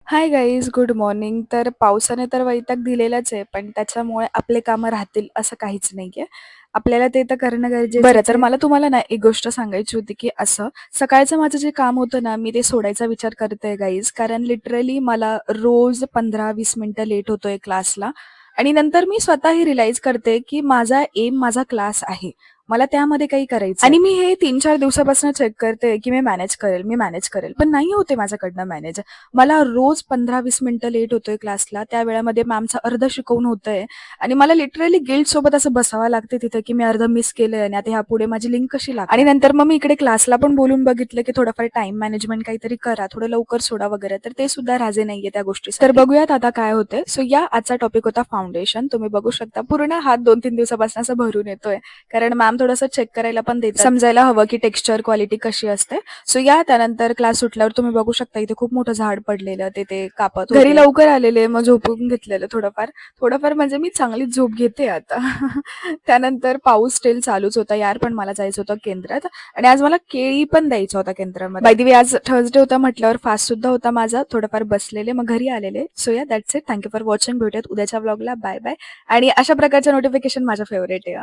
Hi guys, good morning. तर पावसाने तर वैताग दिलेलाच आहे, पण त्याच्यामुळे आपले कामं राहतील असं काहीच नाहीये. आपल्याला ते तर करणं गरजेचं बरं, तर मला तुम्हाला ना एक गोष्ट सांगायची होती, की असं सकाळचं माझं जे काम होतं ना, मी ते सोडायचा विचार करते गाईज. कारण लिटरली मला रोज 15-20 मिनिटं लेट होतोय क्लासला आणि नंतर मी स्वतःही रिअलाईज करते, की माझा एम माझा क्लास आहे. मला त्यामध्ये काही करायचं आणि मी हे 3-4 दिवसापासून चेक करते, की मी मॅनेज करेल. पण नाही होते माझ्याकडनं मॅनेज. मला रोज 15-20 मिनिटं लेट होतोय क्लासला. त्या वेळामध्ये मॅमचं अर्धं शिकवून होतंय आणि मला लिटरली गिल्टसोबत असं बसावं लागते तिथं, की मी अर्धं मिस केलंय आणि आता ह्यापुढे माझी लिंक कशी लागणार? आणि नंतर मग मी इकडे क्लासला पण बोलून बघितलं, की थोडंफार टाईम मॅनेजमेंट काहीतरी करा, थोडं लवकर सोडा वगैरे. तर ते सुद्धा राजी नाहीये त्या गोष्टीसाठी. तर बघूयात आता काय होतंय. सो या आजचा टॉपिक होता फाउंडेशन. तुम्ही बघू शकता पूर्ण हात 2-3 दिवसापासून असं भरून येतोय. कारण मॅम थोडंसं चेक करायला पण देतात. समजायला हवं, की टेक्स्चर क्वालिटी कशी असते. सो या त्यानंतर क्लास सुटल्यावर तुम्ही बघू शकता इथे खूप मोठं झाड पडलेलं ते कापत होते. घरी लवकर आलेले, मग झोपून घेतलेलं थोडंफार. थोडंफार म्हणजे मी चांगलीच झोप घेते आता. त्यानंतर पाऊस स्टिल चालूच होता यार, पण मला जायचं होतं केंद्रात आणि आज मला केळी पण द्यायचं होता केंद्रामध्ये. बाय द वे आज थर्सडे होता म्हटल्यावर फास्ट सुद्धा होता माझा. थोडंफार बसलेले, मग घरी आलेले. सो या that's it. Thank you for watching. भेटूयात उद्याच्या व्लॉगला. Bye bye. आणि अशा प्रकारच्या नोटिफिकेशन माझ्या फेव्हरेट आहे.